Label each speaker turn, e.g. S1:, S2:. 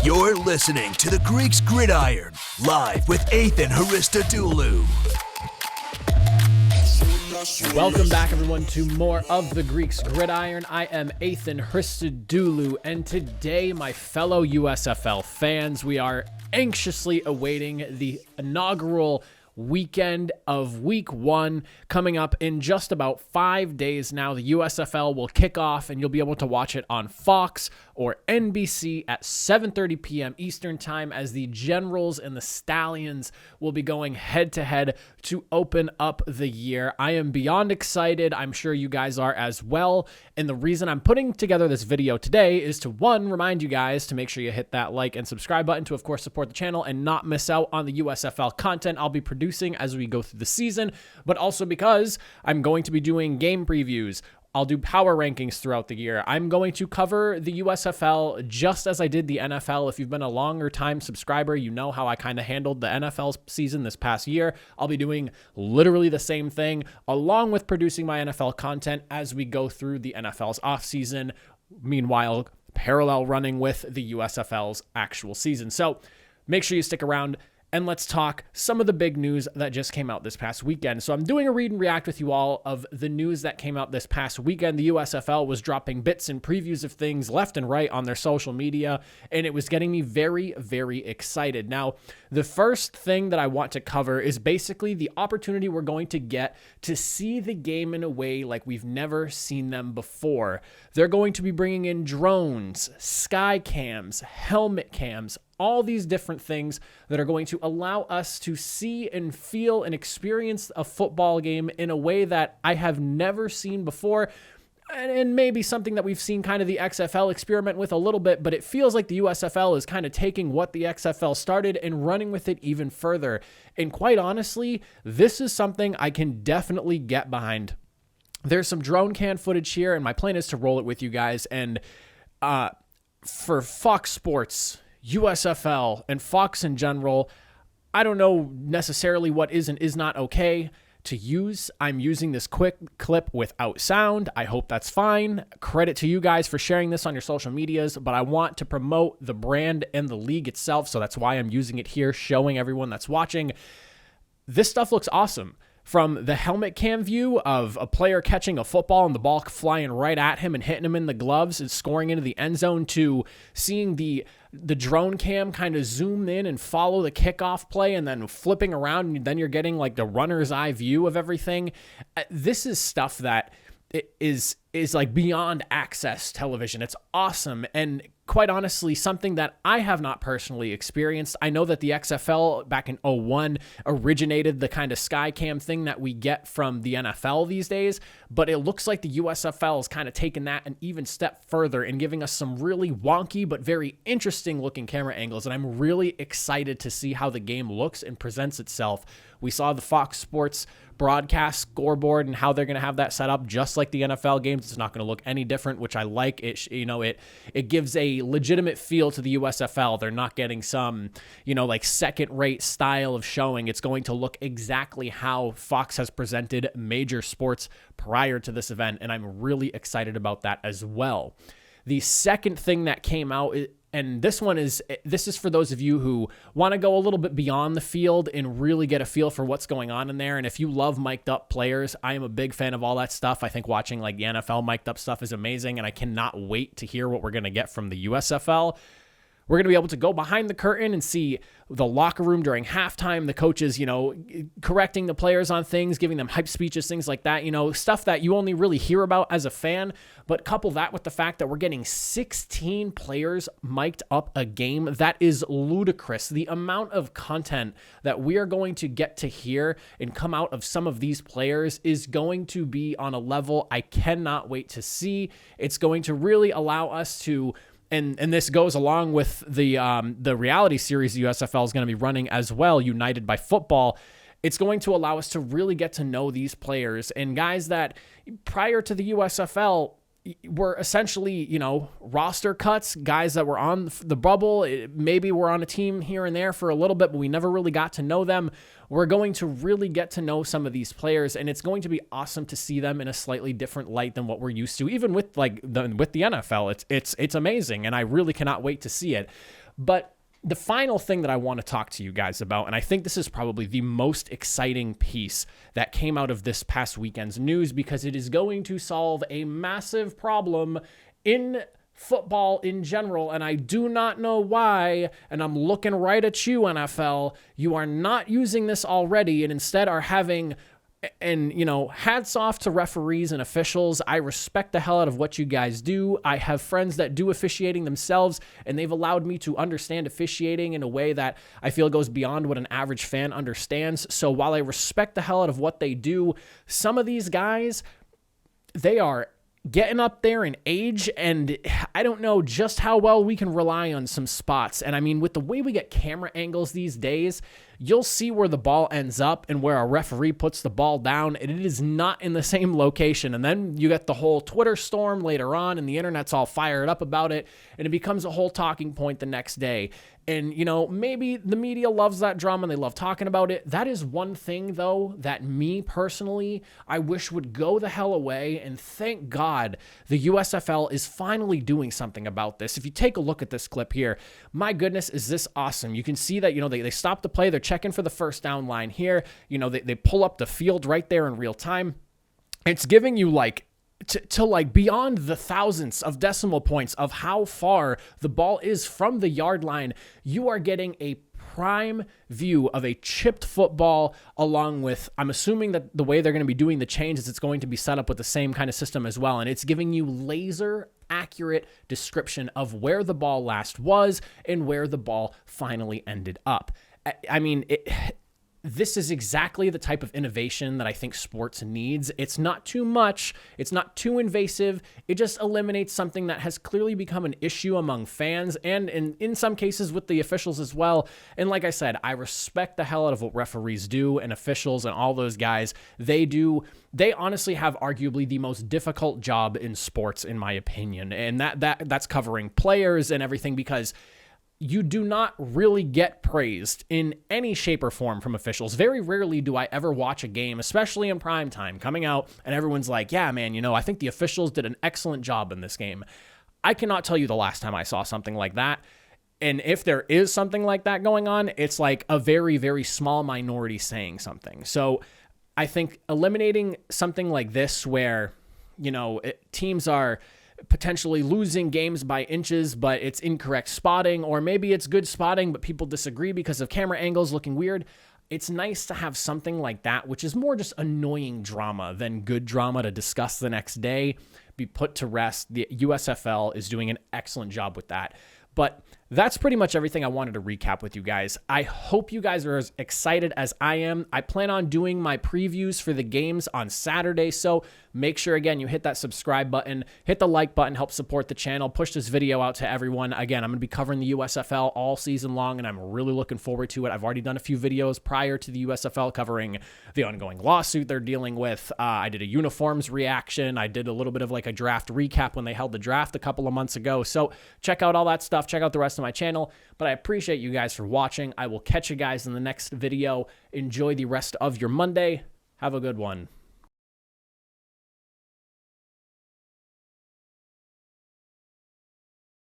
S1: You're listening to the Greeks Gridiron, live with Ethan Haristodoulou.
S2: Welcome back, everyone, to more of the Greeks Gridiron. I am Ethan Haristodoulou, and today, my fellow USFL fans, we are anxiously awaiting the inaugural weekend of week one coming up in just about 5 days now. The USFL will kick off and you'll be able to watch it on Fox or NBC at 7:30 p.m. Eastern time as the Generals and the Stallions will be going head to head to open up the year. I am beyond excited. I'm sure you guys are as well. And the reason I'm putting together this video today is to, one, remind you guys to make sure you hit that like and subscribe button to, of course, support the channel and not miss out on the USFL content I'll be producing as we go through the season, but also because I'm going to be doing game previews. I'll do power rankings throughout the year. I'm going to cover the USFL just as I did the NFL. If you've been a longer time subscriber, you know how I kind of handled the NFL season this past year. I'll be doing literally the same thing along with producing my NFL content as we go through the NFL's offseason. Meanwhile, parallel running with the USFL's actual season. So make sure you stick around. And let's talk some of the big news that just came out this past weekend. So I'm doing a read and react with you all of the news that came out this past weekend. The USFL was dropping bits and previews of things left and right on their social media, and it was getting me very, very excited. Now, the first thing that I want to cover is basically the opportunity we're going to get to see the game in a way like we've never seen them before. They're going to be bringing in drones, sky cams, helmet cams, all these different things that are going to allow us to see and feel and experience a football game in a way that I have never seen before. And maybe something that we've seen kind of the XFL experiment with a little bit, but it feels like the USFL is kind of taking what the XFL started and running with it even further. And quite honestly, this is something I can definitely get behind. There's some drone cam footage here, and my plan is to roll it with you guys. And for Fox Sports, USFL, and Fox in general, I don't know necessarily what is and is not okay to use. I'm using this quick clip without sound. I hope that's fine. Credit to you guys for sharing this on your social medias, but I want to promote the brand and the league itself, so that's why I'm using it here, showing everyone that's watching. This stuff looks awesome. From the helmet cam view of a player catching a football and the ball flying right at him and hitting him in the gloves and scoring into the end zone, to seeing the drone cam kind of zoom in and follow the kickoff play and then flipping around, and then you're getting like the runner's eye view of everything. This is stuff that is like beyond access television. It's awesome. And quite honestly, something that I have not personally experienced. I know that the XFL back in 2001 originated the kind of sky cam thing that we get from the NFL these days, but it looks like the USFL is kind of taking that an even step further and giving us some really wonky but very interesting looking camera angles. And I'm really excited to see how the game looks and presents itself. We saw the Fox Sports broadcast scoreboard and how they're going to have that set up just like the NFL games. It's not going to look any different, which I like. It gives a legitimate feel to the USFL. They're not getting some, like second-rate style of showing. It's going to look exactly how Fox has presented major sports prior to this event, and I'm really excited about that as well. The second thing that came out, and this is for those of you who want to go a little bit beyond the field and really get a feel for what's going on in there. And if you love mic'd up players, I am a big fan of all that stuff. I think watching like the NFL mic'd up stuff is amazing, and I cannot wait to hear what we're going to get from the USFL. We're going to be able to go behind the curtain and see the locker room during halftime, the coaches, correcting the players on things, giving them hype speeches, things like that, stuff that you only really hear about as a fan. But couple that with the fact that we're getting 16 players mic'd up a game. That is ludicrous. The amount of content that we are going to get to hear and come out of some of these players is going to be on a level I cannot wait to see. It's going to really allow us to, and this goes along with the reality series the USFL is going to be running as well, United by Football. It's going to allow us to really get to know these players and guys that prior to the USFL were essentially, roster cuts, guys that were on the bubble. Maybe were on a team here and there for a little bit, but we never really got to know them. We're going to really get to know some of these players, and it's going to be awesome to see them in a slightly different light than what we're used to. Even with with the NFL, it's amazing, and I really cannot wait to see it. But the final thing that I want to talk to you guys about, and I think this is probably the most exciting piece that came out of this past weekend's news, because it is going to solve a massive problem in football in general, and I do not know why, and I'm looking right at you, NFL. You are not using this already, and instead are having... And, hats off to referees and officials. I respect the hell out of what you guys do. I have friends that do officiating themselves, and they've allowed me to understand officiating in a way that I feel goes beyond what an average fan understands. So while I respect the hell out of what they do, some of these guys, they are getting up there in age, and I don't know just how well we can rely on some spots. And I mean, with the way we get camera angles these days, you'll see where the ball ends up and where a referee puts the ball down, and it is not in the same location. And then you get the whole Twitter storm later on, and the internet's all fired up about it, and it becomes a whole talking point the next day. And, maybe the media loves that drama and they love talking about it. That is one thing, though, that me personally, I wish would go the hell away. And thank God the USFL is finally doing something about this. If you take a look at this clip here, my goodness, is this awesome. You can see that, they stop the play. They're checking for the first down line here. They pull up the field right there in real time. It's giving you to beyond the thousandths of decimal points of how far the ball is from the yard line. You are getting a prime view of a chipped football, along with, I'm assuming that the way they're going to be doing the change is it's going to be set up with the same kind of system as well. And it's giving you laser accurate description of where the ball last was and where the ball finally ended up. I mean, this is exactly the type of innovation that I think sports needs. It's not too much. It's not too invasive. It just eliminates something that has clearly become an issue among fans and in some cases with the officials as well. And like I said, I respect the hell out of what referees do and officials and all those guys. They honestly have arguably the most difficult job in sports, in my opinion. And that's covering players and everything, because you do not really get praised in any shape or form from officials. Very rarely do I ever watch a game, especially in prime time, coming out and everyone's like, yeah, man, I think the officials did an excellent job in this game. I cannot tell you the last time I saw something like that. And if there is something like that going on, it's like a very, very small minority saying something. So I think eliminating something like this where, teams are potentially losing games by inches, but it's incorrect spotting, or maybe it's good spotting, but people disagree because of camera angles looking weird. It's nice to have something like that, which is more just annoying drama than good drama to discuss the next day, be put to rest. The USFL is doing an excellent job with that. But that's pretty much everything I wanted to recap with you guys. I hope you guys are as excited as I am. I plan on doing my previews for the games on Saturday, so make sure, again, you hit that subscribe button, hit the like button, help support the channel, push this video out to everyone. Again, I'm going to be covering the USFL all season long, and I'm really looking forward to it. I've already done a few videos prior to the USFL covering the ongoing lawsuit they're dealing with. I did a uniforms reaction. I did a little bit of like a draft recap when they held the draft a couple of months ago. So check out all that stuff. Check out the rest of my channel. But I appreciate you guys for watching. I will catch you guys in the next video. Enjoy the rest of your Monday. Have a good one.